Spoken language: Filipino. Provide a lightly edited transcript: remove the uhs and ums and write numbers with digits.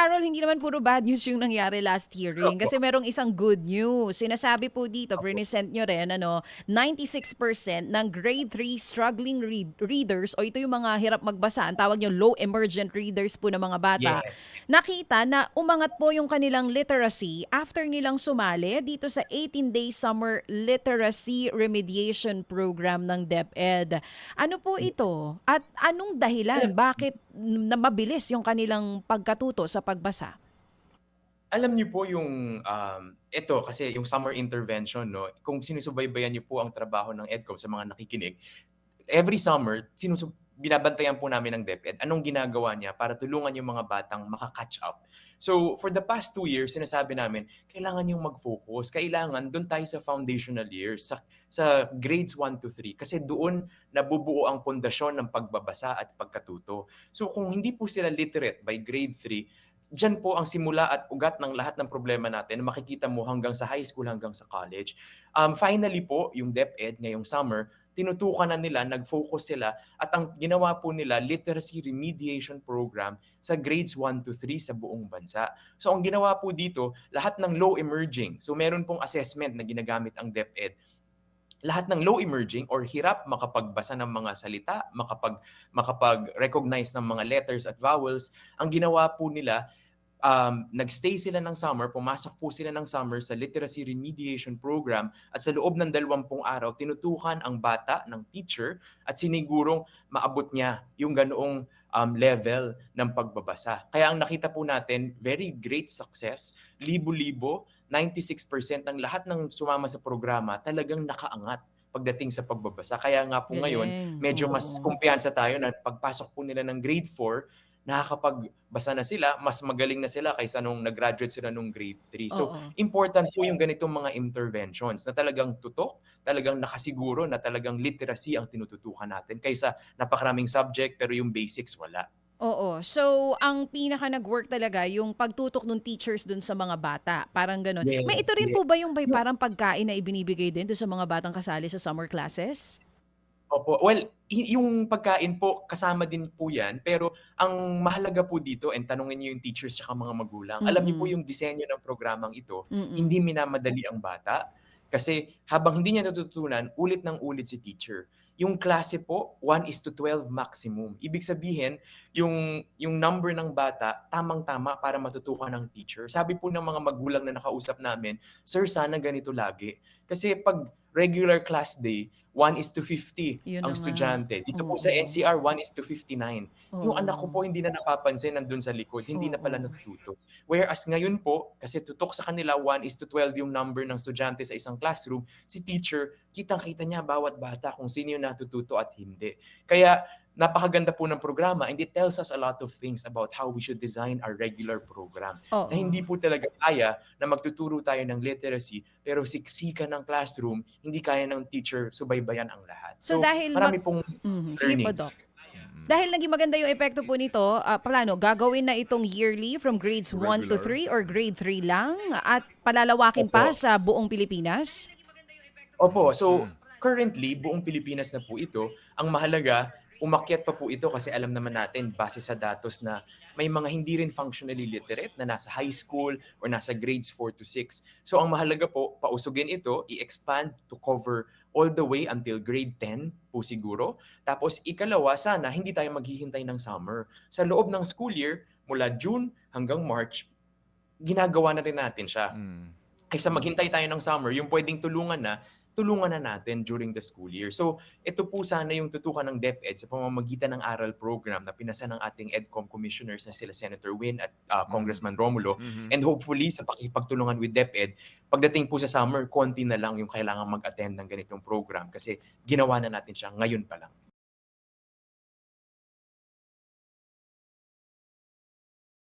Carol, hindi naman puro bad news yung nangyari last hearing Opo, kasi merong isang good news. Sinasabi po dito, opo. present nyo rin, 96% ng grade 3 struggling readers o ito yung mga hirap magbasa, ang tawag nyo low emergent readers po ng mga bata, Yes. nakita na umangat po yung kanilang literacy after nilang sumali dito sa 18-day summer literacy remediation program ng DepEd. Ano po ito? At anong dahilan? Alam Bakit na mabilis yung kanilang pagkatuto sa pagbasa? alam niyo po yung, ito kasi yung summer intervention 'no, kung sinusubaybayan niyo po ang trabaho ng EDCO sa mga nakikinig, every summer binabantayan po namin ng DepEd anong ginagawa niya para tulungan yung mga batang maka-catch up. So, for the past 2 years sinasabi namin, kailangan niyong mag-focus, kailangan dun tayo sa foundational years, sa grades 1 to 3 kasi doon nabubuo ang pundasyon ng pagbabasa at pagkatuto. So, kung hindi po sila literate by grade 3, diyan po ang simula at ugat ng lahat ng problema natin na makikita mo hanggang sa high school, hanggang sa college. Finally po, yung DepEd ngayong summer, tinutukan na nila, nag-focus sila at ang ginawa po nila, literacy remediation program sa grades 1 to 3 sa buong bansa. So ang ginawa po dito, lahat ng low emerging, so meron pong assessment na ginagamit ang DepEd, lahat ng low emerging or hirap makapagbasa ng mga salita, makapag-recognize ng mga letters at vowels, ang ginawa po nila, nag-stay sila ng summer, pumasok po sila ng summer sa literacy remediation program at sa loob ng 20 araw, tinutukan ang bata ng teacher at sinigurong maabot niya yung ganoong level ng pagbabasa. Kaya ang nakita po natin, very great success, libo-libo, 96% ng lahat ng sumama sa programa talagang nakaangat pagdating sa pagbabasa. Kaya nga po ngayon, Galing, medyo mas oo. kumpiyansa tayo na pagpasok po nila ng grade 4, nakakapagbasa na sila, mas magaling na sila kaysa nung nag-graduate sila nung grade 3. So, Oo. important po yung ganitong mga interventions na talagang tutok, talagang nakasiguro na talagang literacy ang tinututukan natin kaysa napakaraming subject pero yung basics wala. Oo. So, ang pinaka nag-work talaga yung pagtutok ng teachers dun sa mga bata, parang gano'n. May Yes, ito rin yes. po ba yung may parang pagkain na ibinibigay din dun sa mga batang kasali sa summer classes? Opo. Well, yung pagkain po kasama din po 'yan, pero ang mahalaga po dito and tanungin niyo yung teachers tsaka mga magulang, alam niyo po Mm, yung disenyo ng programang ito, mm. hindi minamadali ang bata. Kasi habang hindi niya natututunan, ulit ng ulit si teacher. Yung klase po, 1:12 maximum. Ibig sabihin, yung number ng bata, tamang-tama para matutukan ng teacher. Sabi po ng mga magulang na nakausap namin, "Sir, sana ganito lagi." Kasi 'pag regular class day, 1:50 Yun ang na nga. estudyante. Dito po sa Oo. NCR, 1:59. Yung anak ko Oo. po hindi na napapansin, nandun sa likod, hindi na pala Oo. natututo. Whereas ngayon po, kasi tutok sa kanila, 1:12 yung number ng estudyante sa isang classroom, si teacher, kitang-kita niya bawat bata kung sino yung natututo at hindi. Kaya napakaganda po ng programa and it tells us a lot of things about how we should design our regular program. Na Oo. hindi po talaga kaya na magtuturo tayo ng literacy pero siksikan ng classroom, hindi kaya ng teacher subaybayan ang lahat. So So, dahil marami pong sige po learnings. Doc. Mm. Dahil naging maganda yung epekto po nito, plano gagawin na itong yearly from grades 1 to 3 or grade 3 lang at palalawakin pa Opo. sa buong Pilipinas? Opo. So, Hmm. currently, buong Pilipinas na po ito. Ang mahalaga, umakyat pa po ito kasi alam naman natin, base sa datos na may mga hindi rin functionally literate na nasa high school or nasa grades 4 to 6. So, ang mahalaga po, pausugin ito, i-expand to cover all the way until grade 10 po siguro. Tapos, ikalawa, sana hindi tayo maghihintay ng summer. Sa loob ng school year, mula June hanggang March, ginagawa na rin natin siya. Hmm. Kaysa maghintay tayo ng summer, yung puwedeng tulungan na natin during the school year. So, ito po sana yung tutukan ng DepEd sa pamamagitan ng aral program na pinasa ng ating EDCOM commissioners na sila Senator Win at Hmm. Congressman Romulo. Mhm. And hopefully, sa pakikipagtulungan with DepEd, pagdating po sa summer, konti na lang yung kailangang mag-attend ng ganitong program kasi ginawa na natin siya ngayon pa lang.